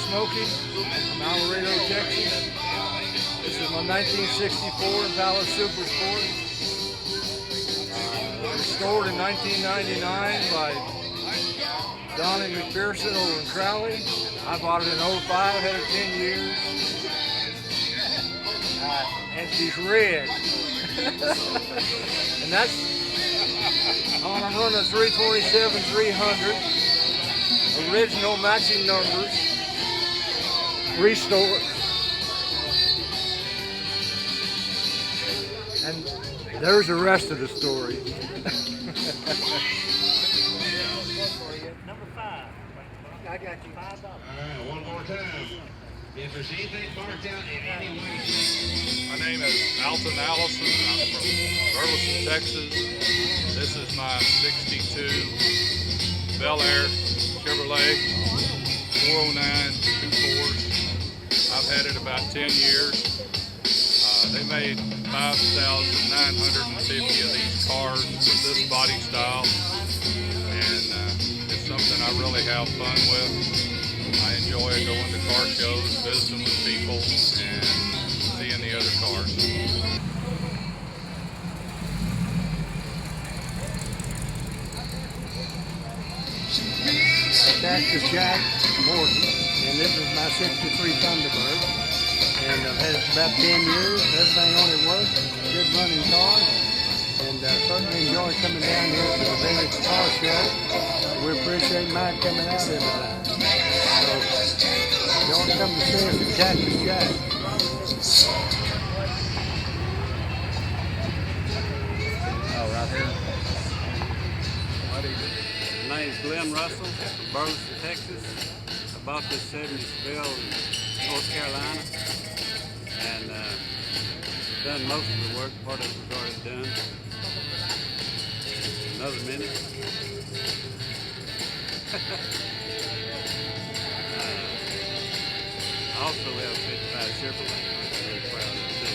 Smokey from Alvarado, Texas. This is my 1964 Impala Super Sport. Restored in 1999 by Donnie McPherson over in Crowley. I bought it in 05, had it 10 years. And she's red. And that's on a run of 327 300. Original matching numbers. Restored. And there's the rest of the story. Number 5. I got you. $5. All right, one more time. If there's anything marked out in any way. My name is Alton Allison. I'm from Burleson, Texas. This is my 62 Bel Air Chevrolet 409 2.4s. I've had it about 10 years. They made 5,950 of these cars with this body style, and it's something I really have fun with. I enjoy going to car shows, visiting with people, and seeing the other cars. Cactus Jack Morton, and this is my 63 Thunderbird. And I've had it for about 10 years. Everything on it works. Good running car. And certainly enjoy coming down here to the Bennetts Car Show. We appreciate Mike coming out every time. So, y'all come to see us at Cactus Jack. Oh, right here. My name's Glenn Russell from Burleson, Texas. I bought this 70 Seville in North Carolina. And done most of the work. Part of it was already done. Another minute. I also have a 55 Chevrolet. I'm really proud of it too.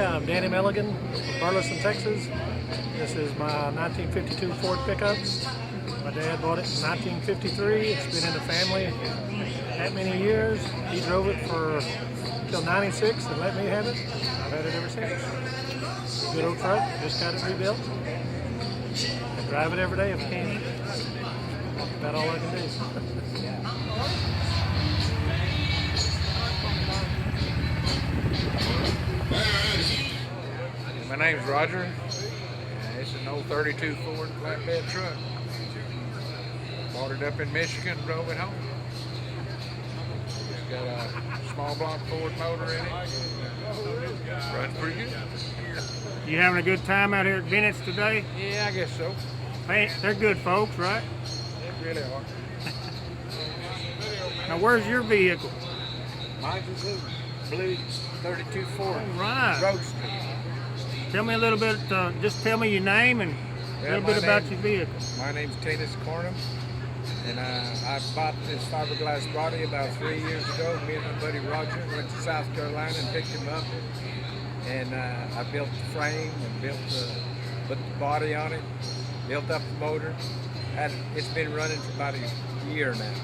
I'm Danny Milligan from Burleson, Texas. This is my 1952 Ford pickup. My dad bought it in 1953. It's been in the family that many years. He drove it for till 96 and let me have it. I've had it ever since. Good old truck, just got it rebuilt. I drive it every day if I can. That's about all I can do. My name's Roger. It's an old 32 Ford flatbed truck. Bought it up in Michigan, drove it home. It's got a small block Ford motor in it. Runs pretty good. You having a good time out here at Bennetts today? Yeah, I guess so. Hey, they're good folks, right? They really are. Now, where's your vehicle? Mine's a blue 32 Ford Right. Roadster. Tell me a little bit, just tell me your name and a little bit about your vehicle. My name's Tennis Cornum, and I bought this fiberglass body about 3 years ago. Me and my buddy Roger went to South Carolina and picked him up, and I built the frame and put the body on it, built up the motor. It's been running for about a year now.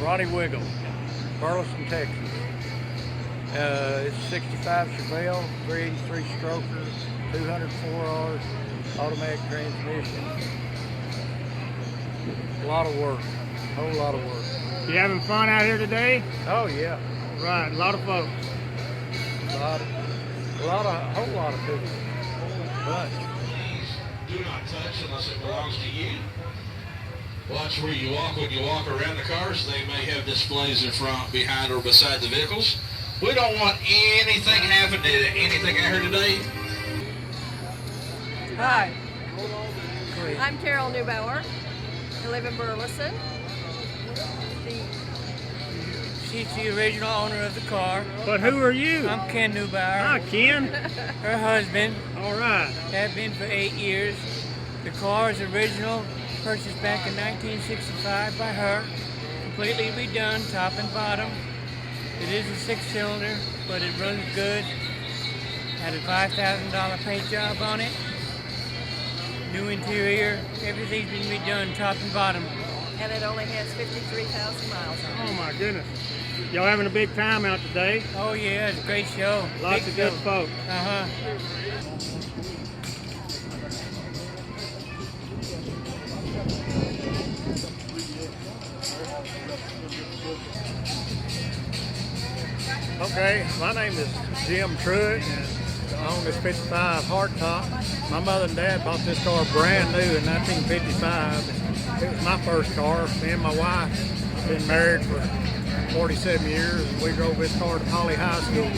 Ronnie Wiggle, Burleson, Texas. It's 65 Chevelle, 383 stroker, 204 R's, automatic transmission. A lot of work, a whole lot of work. You having fun out here today? Oh yeah, Right, a lot of folks. a whole lot of people. But Do not touch unless it belongs to you. Watch where you walk when you walk around the cars. They may have displays in front, behind, or beside the vehicles. We don't want anything happening to anything out here today. Hi. I'm Carol Neubauer. I live in Burleson. She's the original owner of the car. But who are you? I'm Ken Neubauer. Hi, Ken. Her husband. All right. Have been for 8 years. The car is original, purchased back in 1965 by her. Completely redone, top and bottom. It is a 6-cylinder, but it runs good. Had a $5,000 paint job on it. New interior. Everything's been redone, top and bottom. And it only has 53,000 miles on it. Oh my goodness. Y'all having a big time out today? Oh yeah, it's a great show. Lots Big of good show. folks. Uh-huh. Okay, my name is Jim Truitt, and I own this 55 hardtop. My mother and dad bought this car brand new in 1955. It was my first car. Me and my wife have been married for 47 years, and we drove this car to Holly High School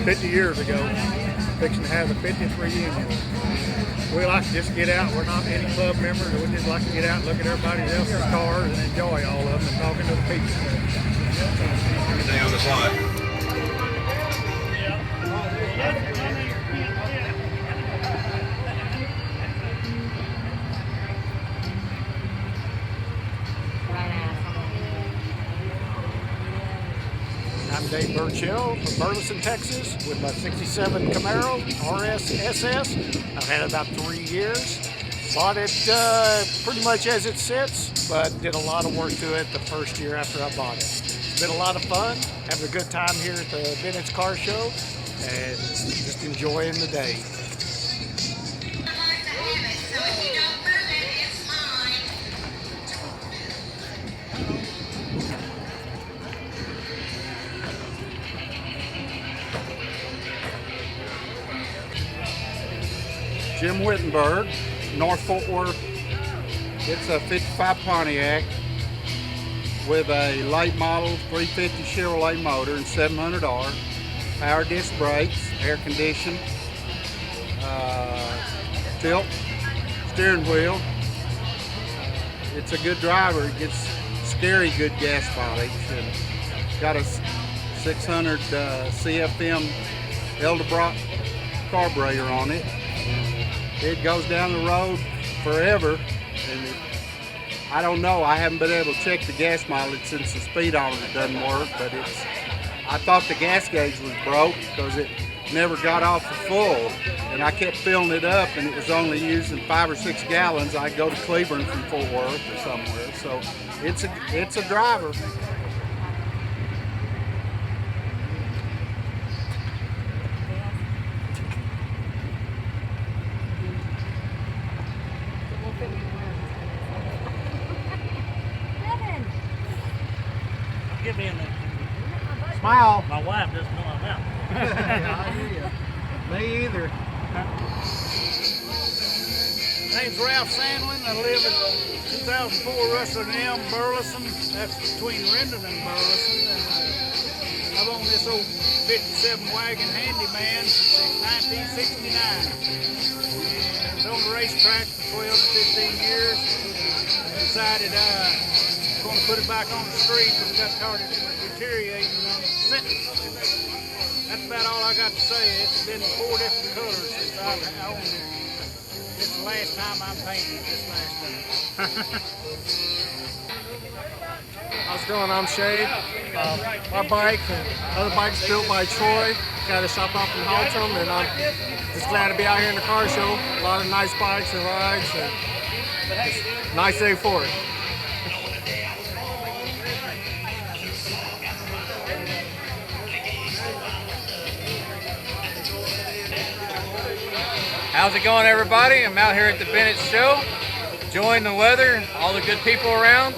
50 years ago, fixing to have the 50th reunion. We like to just get out. We're not any club members. We just like to get out and look at everybody else's cars and enjoy all of them and talking to the people. Everything on this lot. I'm Dave Burchell from Burleson, Texas, with my 67 Camaro RS SS. I've had it about 3 years. Bought it pretty much as it sits, but did a lot of work to it the first year after I bought it. It's been a lot of fun, having a good time here at the Bennetts Car Show, and just enjoying the day. Jim Wittenberg, North Fort Worth. It's a 55 Pontiac with a late model 350 Chevrolet motor and 700R, power disc brakes, air conditioned, tilt, steering wheel. It's a good driver. It gets scary good gas mileage. And got a 600 CFM Eldebrock carburetor on it. It goes down the road forever, and I don't know, I haven't been able to check the gas mileage since the speedometer doesn't work, but I thought the gas gauge was broke because it never got off the full, and I kept filling it up, and it was only using 5 or 6 gallons. I go to Cleveland from Fort Worth or somewhere, so it's a driver. Get me in there. Smile. My wife doesn't know I'm out. I hear you. Me either. My name's Ralph Sandlin. I live at 2004 Russell Elm, Burleson. That's between Rendon and Burleson. And I've owned this old 57 wagon handyman since 1969. And I was on the racetrack for 12 to 15 years. I decided going to put it back on the street because it got started deteriorating on the sentence. That's about all I got to say. It's been 4 different colors since I've owned it. It's the last time I'm painting it, this last time. How's it going? I'm Shay. My bike and other bikes built by Troy. Got a shop out in Haltom, and I'm just glad to be out here in the car show. A lot of nice bikes and rides, and it's a nice day for it. How's it going, everybody? I'm out here at the Bennetts show, enjoying the weather, all the good people around.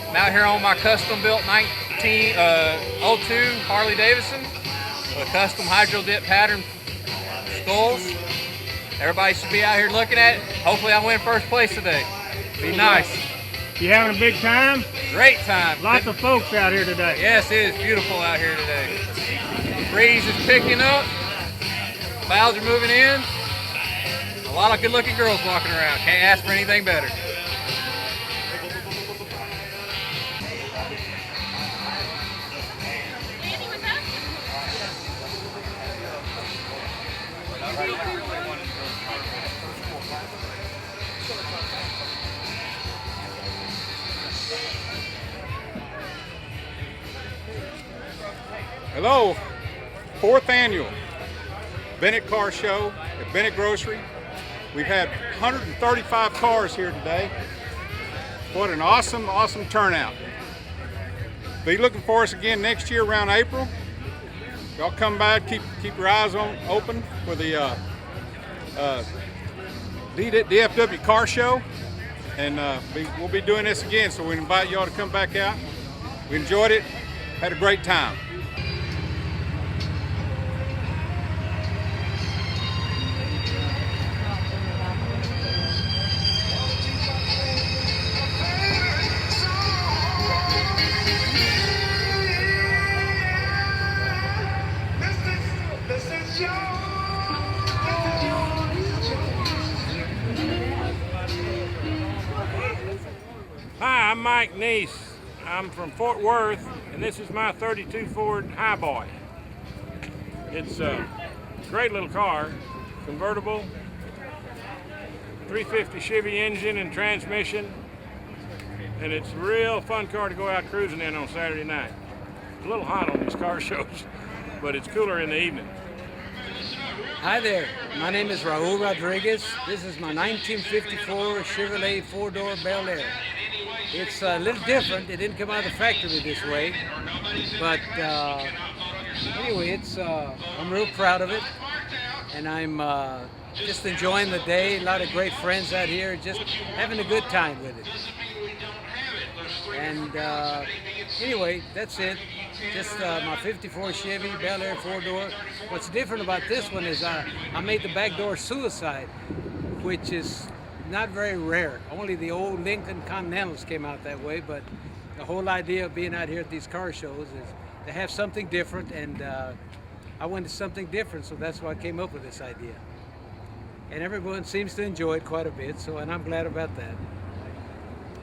I'm out here on my custom-built 1902 Harley Davidson with custom hydro dip pattern skulls. Everybody should be out here looking at it. Hopefully I win first place today. Be nice. You having a big time? Great time. Lots of folks out here today. Yes, it is beautiful out here today. The breeze is picking up. Clouds are moving in. A a lot of good-looking girls walking around. Can't ask for anything better. Hello, 4th annual Bennetts Car Show at Bennett Grocery. We've had 135 cars here today. What an awesome, awesome turnout. Be looking for us again next year around April. Y'all come by, keep your eyes open for the DFW Car Show, and we'll be doing this again, so we invite y'all to come back out. We enjoyed it, had a great time. Hi, I'm Mike Neese. I'm from Fort Worth, and this is my 32 Ford Highboy. It's a great little car, convertible, 350 Chevy engine and transmission, and it's a real fun car to go out cruising in on Saturday night. It's a little hot on these car shows, but it's cooler in the evening. Hi there, my name is Raul Rodriguez. This is my 1954 Chevrolet 4-door Bel Air. It's a little different. It didn't come out of the factory this way, but anyway, I'm real proud of it, and I'm just enjoying the day. A lot of great friends out here, just having a good time with it. And anyway, that's it. Just my 54 Chevy Bel Air 4-door. What's different about this one is I made the back door suicide, which is not very rare. Only the old Lincoln Continentals came out that way, but the whole idea of being out here at these car shows is to have something different, and I wanted something different, so that's why I came up with this idea. And everyone seems to enjoy it quite a bit, and I'm glad about that.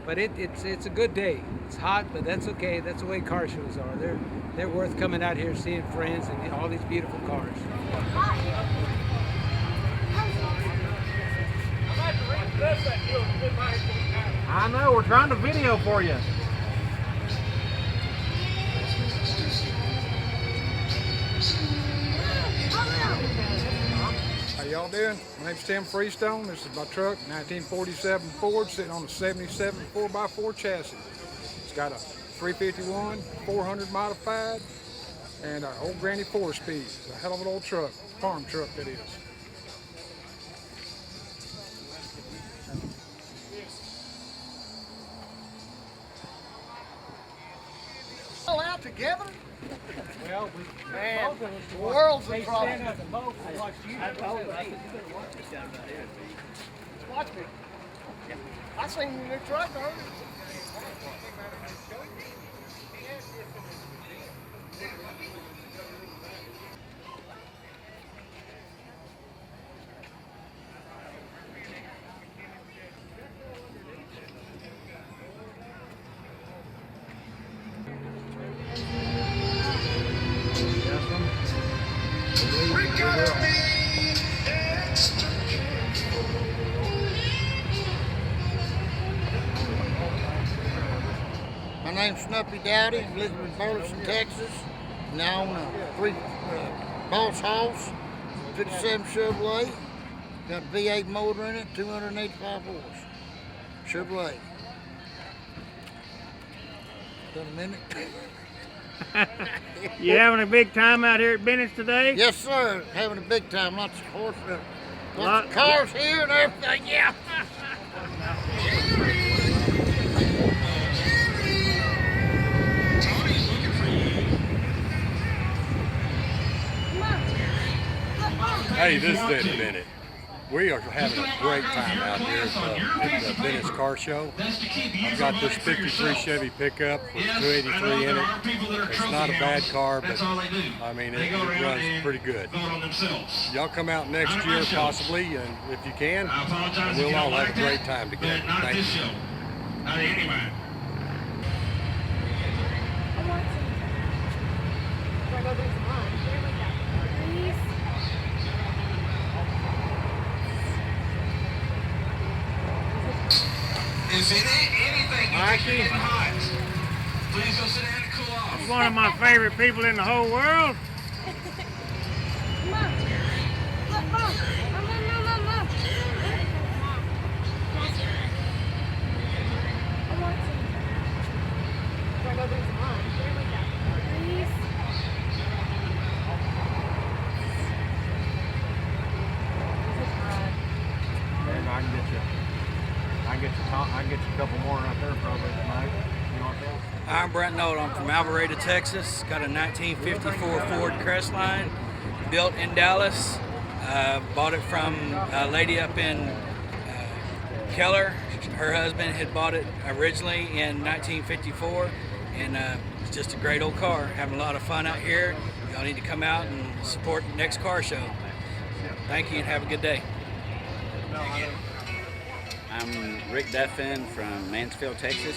But it's a good day. It's hot, but that's okay. That's the way car shows are. They're worth coming out here, seeing friends, and all these beautiful cars. I know, we're trying to video for you. How y'all doing? My name's Tim Freestone. This is my truck, 1947 Ford, sitting on a 77 4x4 chassis. It's got a 351, 400 modified, and an old granny 4-speed. It's a hell of an old truck, farm truck that is. All out together? Well, man, the world's in trouble. Watch me. I seen your new truck already. My name's Snuppy Dowdy. I live in Burleson, Texas. Now on a 3 Boss Hoss, 57 Chevrolet. Got a V8 motor in it, 285 horse. Chevrolet. Got a minute? You having a big time out here at Bennetts today? Yes, sir. Having a big time. Lots of horse, lots of cars here and everything. Yeah. Hey, this is Eddie Bennett. We are having a great time out here at the Bennetts Car Show. I've got this 53 Chevy pickup with 283 in it. It's not a bad car, but I mean, it runs pretty good. Y'all come out next year possibly, and if you can, and we'll all have a great time together. Thank you. If anything, Mikey, please go sit down and cool off. he's one of my favorite people in the whole world. I can get you a couple more right there probably tonight. You want that? I'm Brent Nold. I'm from Alvarado, Texas. Got a 1954 Ford Crestline built in Dallas. Bought it from a lady up in Keller. Her husband had bought it originally in 1954, and it's just a great old car. Having a lot of fun out here. Y'all need to come out and support Bennetts Car Show. Thank you and have a good day. I'm Rick Duffin from Mansfield, Texas.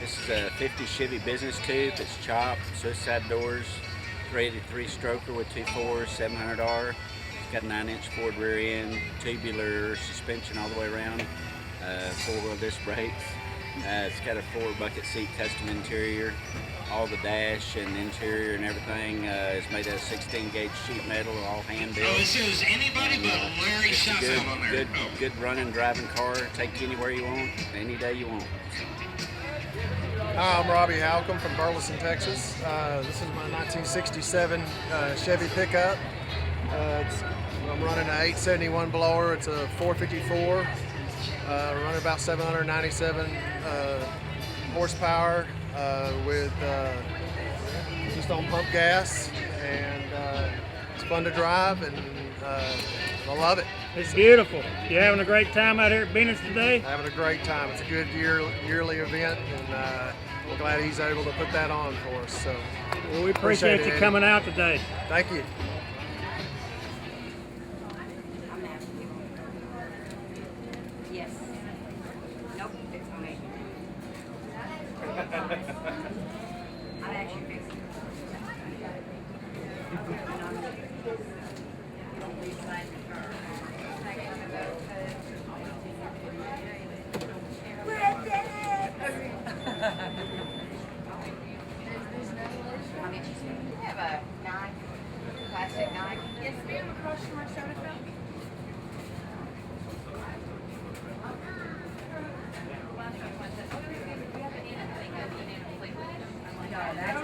This is a 50 Chevy Business Coupe. It's chopped, suicide doors, 383 stroker with 2.4, 700R. It's got a 9-inch Ford rear end, tubular suspension all the way around, 4-wheel disc brakes. It's got a 4-bucket seat custom interior. All the dash and interior and everything is made out of 16-gauge sheet metal, all hand built. Oh, it says anybody but Larry Shottown on there. Good running, driving car. Take you anywhere you want, any day you want. Hi, I'm Robbie Halcomb from Burleson, Texas. This is my 1967 Chevy pickup. I'm running an 871 blower. It's a 454. Running about 797 horsepower with just on pump gas, and it's fun to drive, and I love it. It's beautiful. You having a great time out here at Bennetts today? Having a great time. It's a good yearly event, and we're glad he's able to put that on for us. So, well, we appreciate you coming out today. Thank you. Yes. Nope, it's on me. I'm actually fixing it. I'll get you some. You have a knife, plastic knife. Yes, ma'am, across from our soda fountain. No, that's